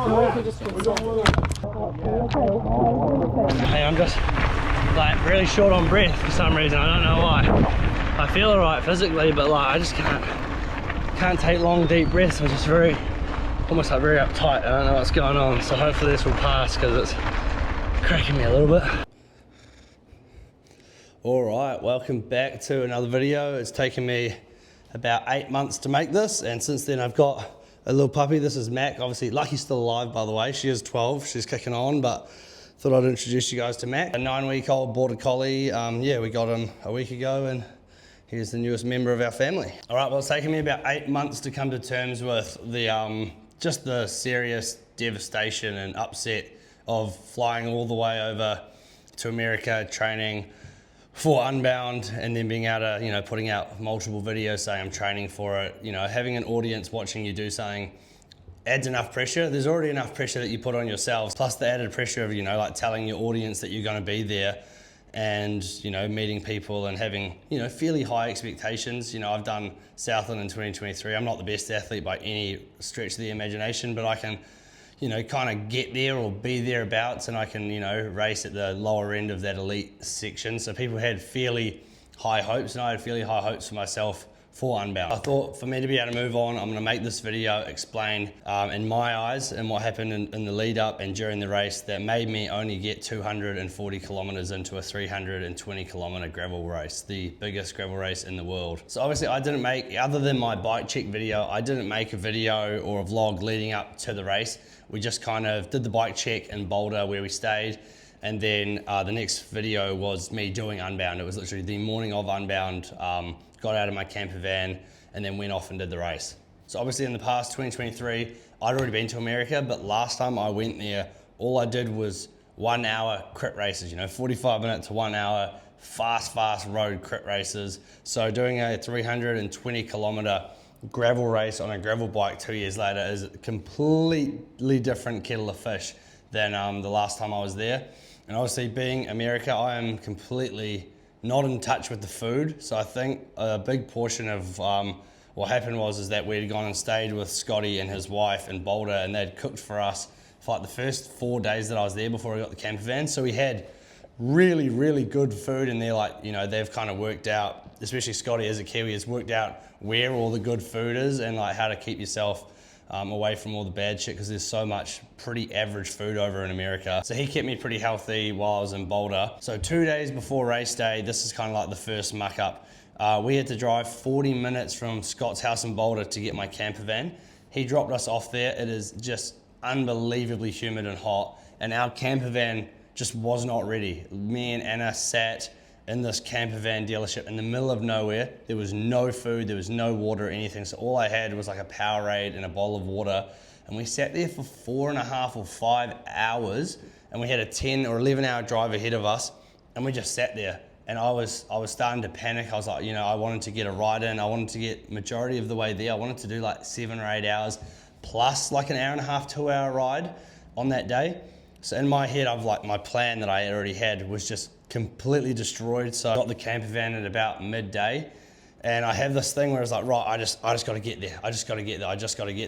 Hey, I'm just like really short on breath for some reason. I don't know why. I feel alright physically, but like I just can't take long deep breaths. I'm just almost like very uptight. I don't know what's going on. So hopefully this will pass because it's cracking me a little bit. Alright, welcome back to another video. It's taken me about 8 months to make this, and since then I've got a little puppy. This is Mac. Obviously Lucky's still alive, by the way. She is 12, she's kicking on, but thought I'd introduce you guys to Mac, a 9-week-old border collie. Yeah, we got him a week ago and he's the newest member of our family. All right, well, it's taken me about 8 months to come to terms with the just the serious devastation and upset of flying all the way over to America, training for Unbound, and then being able to, you know, putting out multiple videos saying I'm training for it. You know, having an audience watching you do something adds enough pressure. There's already enough pressure that you put on yourselves, plus the added pressure of, you know, like telling your audience that you're going to be there and, you know, meeting people and having, you know, fairly high expectations. You know, I've done Southland in 2023. I'm not the best athlete by any stretch of the imagination, but I can, you know, kind of get there or be thereabouts, and I can, you know, race at the lower end of that elite section. So people had fairly high hopes, and I had fairly high hopes for myself for Unbound. I thought for me to be able to move on, I'm gonna make this video explain, in my eyes, and what happened in the lead up and during the race that made me only get 240 kilometers into a 320 kilometer gravel race, the biggest gravel race in the world. So obviously I didn't make, other than my bike check video, I didn't make a video or a vlog leading up to the race. We just kind of did the bike check in Boulder where we stayed, and then the next video was me doing Unbound. It was literally the morning of Unbound. Got out of my camper van and then went off and did the race. So obviously in the past 2023, I'd already been to America, but last time I went there, all I did was 1 hour crit races, you know, 45 minute to 1 hour, fast road crit races. So doing a 320 kilometer gravel race on a gravel bike 2 years later is a completely different kettle of fish than the last time I was there. And obviously being America, I am completely not in touch with the food. So I think a big portion of what happened was that we'd gone and stayed with Scotty and his wife in Boulder, and they'd cooked for us for like the first 4 days that I was there before I got the camper van. So we had really good food, and they're like, you know, they've kind of worked out, especially Scotty as a Kiwi, has worked out where all the good food is and like how to keep yourself away from all the bad shit, because there's so much pretty average food over in America. So he kept me pretty healthy while I was in Boulder. So 2 days before race day, this is kind of like the first muck up. We had to drive 40 minutes from Scott's house in Boulder to get my camper van. He dropped us off there. It is just unbelievably humid and hot, and our camper van just was not ready. Me and Anna sat in this camper van dealership in the middle of nowhere. There was no food, there was no water or anything. So all I had was like a Powerade and a bottle of water. And we sat there for 4.5 or 5 hours, and we had a 10 or 11 hour drive ahead of us. And we just sat there. And I was starting to panic. I was like, you know, I wanted to get a ride in. I wanted to get majority of the way there. I wanted to do like 7 or 8 hours plus like an hour and a half, 2 hour ride on that day. So in my head, I've like, my plan that I already had was just completely destroyed. So I got the camper van at about midday, and I have this thing where it's like, right, I just got to get there. I just got to get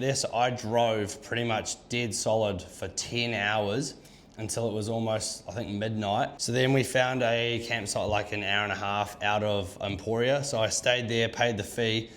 there. So I drove pretty much dead solid for 10 hours until it was almost, I think, midnight. So then we found a campsite like an hour and a half out of Emporia. So I stayed there, paid the fee,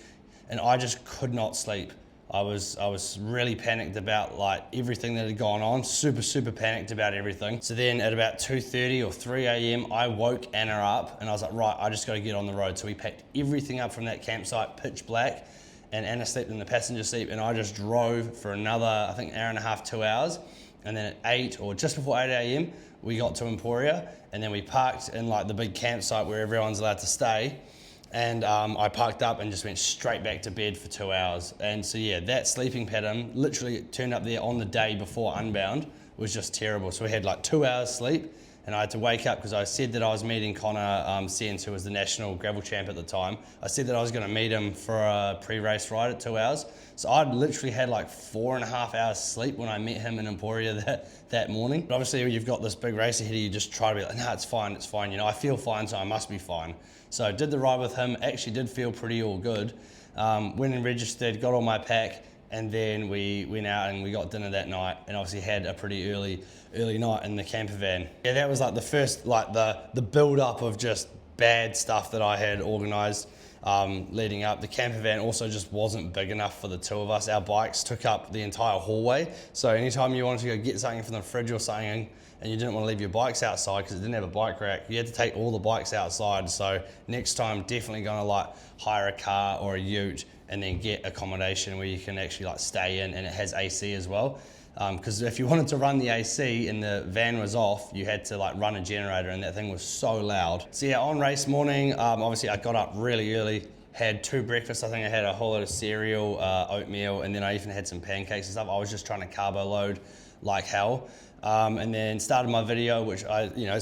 and I just could not sleep. I was really panicked about like everything that had gone on, super panicked about everything. So then at about 2:30 or 3 a.m, I woke Anna up, and I was like, right, I just got to get on the road. So we packed everything up from that campsite, pitch black, and Anna slept in the passenger seat, and I just drove for another, I think, hour and a half, 2 hours. And then at 8 or just before 8 a.m, we got to Emporia, and then we parked in like the big campsite where everyone's allowed to stay. And I parked up and just went straight back to bed for 2 hours. And so yeah, that sleeping pattern literally turned up there on the day before Unbound was just terrible. So we had like 2 hours sleep, and I had to wake up because I said that I was meeting Connor Sens, who was the national gravel champ at the time. I said that I was going to meet him for a pre-race ride at 2 hours. So I'd literally had like 4.5 hours sleep when I met him in Emporia that morning. But obviously when you've got this big race ahead of you, just try to be like, no, it's fine. You know, I feel fine, so I must be fine. So I did the ride with him, actually did feel pretty all good. Went and registered, got all my pack, and then we went out and we got dinner that night, and obviously had a pretty early night in the camper van. Yeah, that was like the first, like the build up of just bad stuff that I had organized leading up. The camper van also just wasn't big enough for the two of us. Our bikes took up the entire hallway, so anytime you wanted to go get something from the fridge or something and you didn't want to leave your bikes outside because it didn't have a bike rack, you had to take all the bikes outside. So next time, definitely gonna like hire a car or a ute and then get accommodation where you can actually like stay in, and it has AC as well. Because if you wanted to run the AC and the van was off, you had to like run a generator, and that thing was so loud. So yeah, on race morning, obviously I got up really early, had 2 breakfasts. I think I had a whole lot of cereal, oatmeal, and then I even had some pancakes and stuff. I was just trying to carbo load like hell. And then started my video, which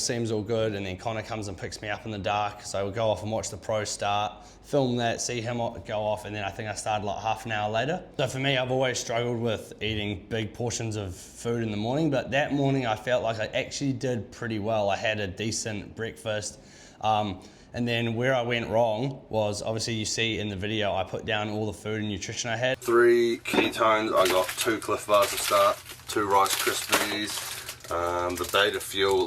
seems all good, and then Connor comes and picks me up in the dark, so we'll go off and watch the pro start, film that, see him go off, and then I think I started like half an hour later. So for me, I've always struggled with eating big portions of food in the morning, but that morning I felt like I actually did pretty well. I had a decent breakfast. And then where I went wrong was, obviously you see in the video, I put down all the food and nutrition I had. 3 ketones, I got 2 Cliff Bars to start, 2 Rice Krispies, the Beta Fuel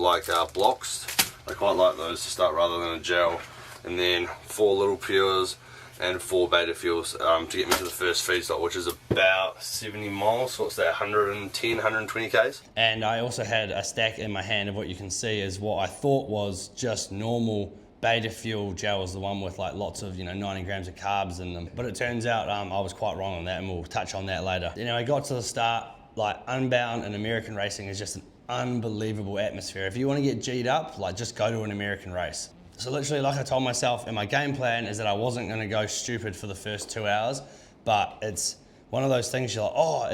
blocks. I quite like those to start rather than a gel. And then 4 Little Pures and 4 Beta Fuels to get me to the first feed stop, which is about 70 miles, so what's that, 110, 120 Ks? And I also had a stack in my hand of what you can see is what I thought was just normal Beta Fuel gels, the one with like lots of 90 grams of carbs in them. But it turns out I was quite wrong on that, and we'll touch on that later. I got to the start, like Unbound and American racing is just an unbelievable atmosphere. If you want to get G'd up, just go to an American race. So literally, like I told myself, and my game plan is that I wasn't going to go stupid for the first 2 hours, but it's one of those things you're like, oh,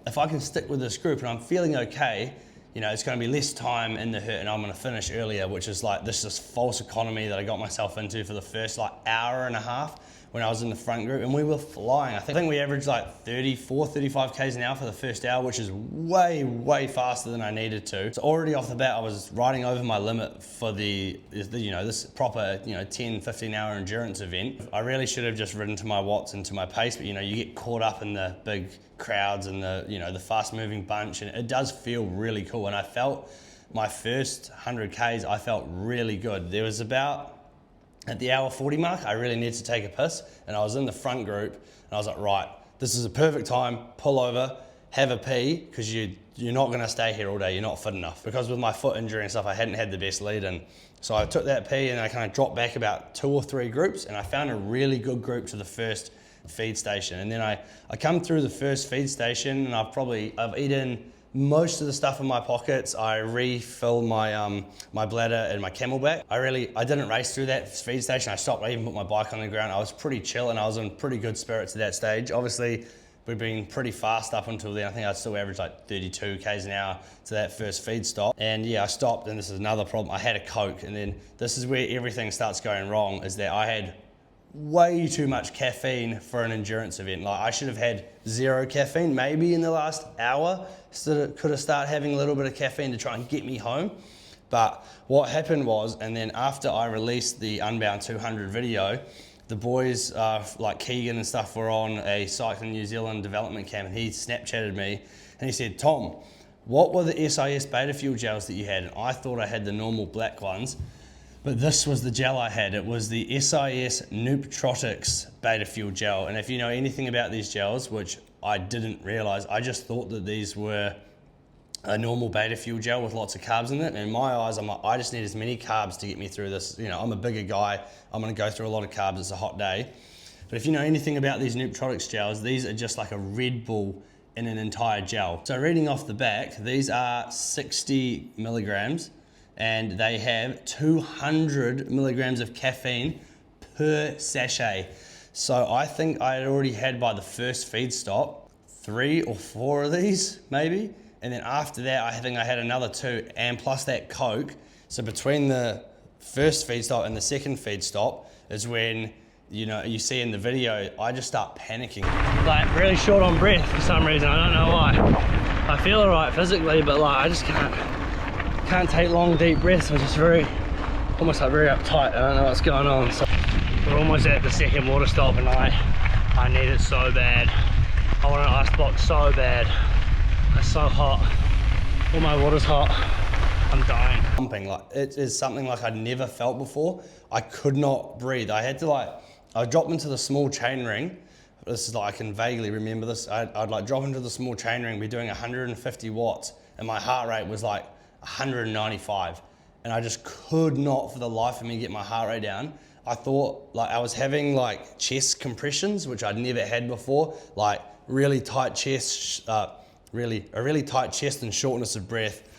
if I can stick with this group and I'm feeling okay, it's going to be less time in the hurt and I'm going to finish earlier, which is like this false economy that I got myself into for the first hour and a half when I was in the front group, and we were flying. I think we averaged 34, 35 Ks an hour for the first hour, which is way, way faster than I needed to. So already off the bat, I was riding over my limit for this proper 10, 15 hour endurance event. I really should have just ridden to my watts and to my pace, but you get caught up in the big crowds and the fast moving bunch, and it does feel really cool. And I felt my first 100 Ks, I felt really good. There was at the hour 40 mark, I really needed to take a piss, and I was in the front group, and I was like, right, this is a perfect time, pull over, have a pee, because you're not gonna stay here all day, you're not fit enough. Because with my foot injury and stuff, I hadn't had the best lead in. So I took that pee and I kind of dropped back about 2 or 3 groups, and I found a really good group to the first feed station. And then I come through the first feed station, and I've eaten most of the stuff in my pockets. I refilled my my bladder and my Camelback. I didn't race through that feed station. I stopped. I even put my bike on the ground. I was pretty chill, and I was in pretty good spirits at that stage. Obviously, we've been pretty fast up until then. I think I still averaged 32 Ks an hour to that first feed stop. And yeah, I stopped, and this is another problem. I had a Coke, and then this is where everything starts going wrong, is that I had way too much caffeine for an endurance event. I should have had 0 caffeine, maybe in the last hour. Could have started having a little bit of caffeine to try and get me home. But what happened was, and then after I released the Unbound 200 video, the boys like Keegan and stuff were on a Cycling New Zealand development camp, and he Snapchatted me and he said, Tom, what were the SIS Beta Fuel gels that you had? And I thought I had the normal black ones, but this was the gel I had. It was the SIS Nootrotics Beta Fuel gel. And if you know anything about these gels, which I didn't realize, I just thought that these were a normal Beta Fuel gel with lots of carbs in it. And in my eyes, I'm like, I just need as many carbs to get me through this. I'm a bigger guy. I'm gonna go through a lot of carbs. It's a hot day. But if you know anything about these Nootrotics gels, these are just like a Red Bull in an entire gel. So reading off the back, these are 60 milligrams, and they have 200 milligrams of caffeine per sachet. So I think I had already had, by the first feed stop, 3 or 4 of these maybe. And then after that, I think I had another 2, and plus that Coke. So between the first feed stop and the second feed stop is when, you see in the video, I just start panicking. Really short on breath for some reason, I don't know why. I feel all right physically, but I just can't take long, deep breaths. I'm just almost very uptight. I don't know what's going on. So we're almost at the second water stop, and I need it so bad. I want an ice block so bad. It's so hot. All my water's hot. I'm dying. Pumping, like it is something like I'd never felt before. I could not breathe. I had to I dropped into the small chain ring. This is like, I can vaguely remember this. I'd like drop into the small chain ring, be doing 150 watts, and my heart rate was like 195. And I just could not for the life of me get my heart rate down. I thought like I was having like chest compressions, which I'd never had before, like really tight chest, really tight chest and shortness of breath.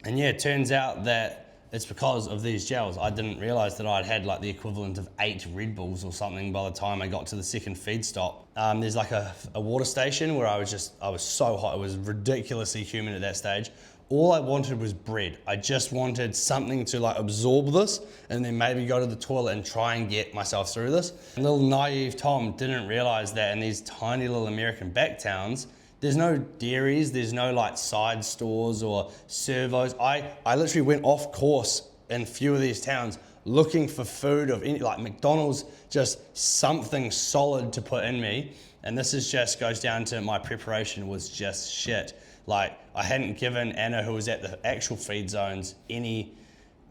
And yeah, it turns out that it's because of these gels. I didn't realize that I'd had like the equivalent of 8 Red Bulls or something by the time I got to the second feed stop. There's like a water station where I was so hot. It was ridiculously humid at that stage. All I wanted was bread. I just wanted something to like absorb this and then maybe go to the toilet and try and get myself through this. And little naive Tom didn't realize that in these tiny little American back towns, there's no dairies, there's no like side stores or servos. I literally went off course in a few of these towns looking for food of any, like McDonald's, just something solid to put in me. And this is just goes down to my preparation was just shit. Like I hadn't given Anna, who was at the actual feed zones, any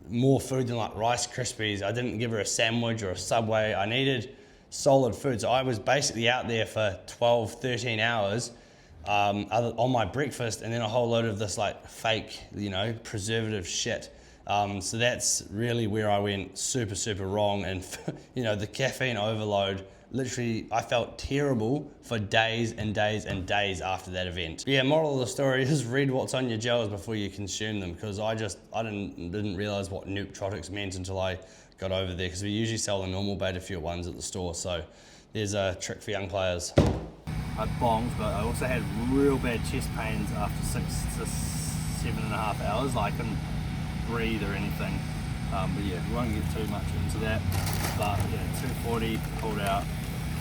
more food than like Rice Krispies. I didn't give her a sandwich or a Subway. I needed solid food. So I was basically out there for 12, 13 hours on my breakfast, and then a whole load of this like fake, preservative shit. So that's really where I went super wrong. And the caffeine overload, literally I felt terrible for days and days and days after that event. Yeah, moral of the story is read what's on your gels before you consume them, because I didn't realize what nootrotics meant until I got over there, because we usually sell the normal beta fuel ones at the store. So there's a trick for young players. I bombed, but I also had real bad chest pains after 6 to 7.5 hours. Like I couldn't breathe or anything. But yeah, we won't get too much into that. But yeah, 240 pulled out.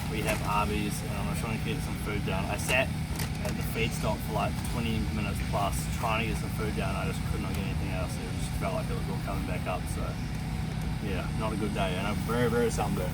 We have Arby's, and I'm trying to get some food down. I sat at the feed stop for like 20 minutes plus trying to get some food down. I just could not get anything else. It just felt like it was all coming back up. So yeah, not a good day, and I'm very sunburned.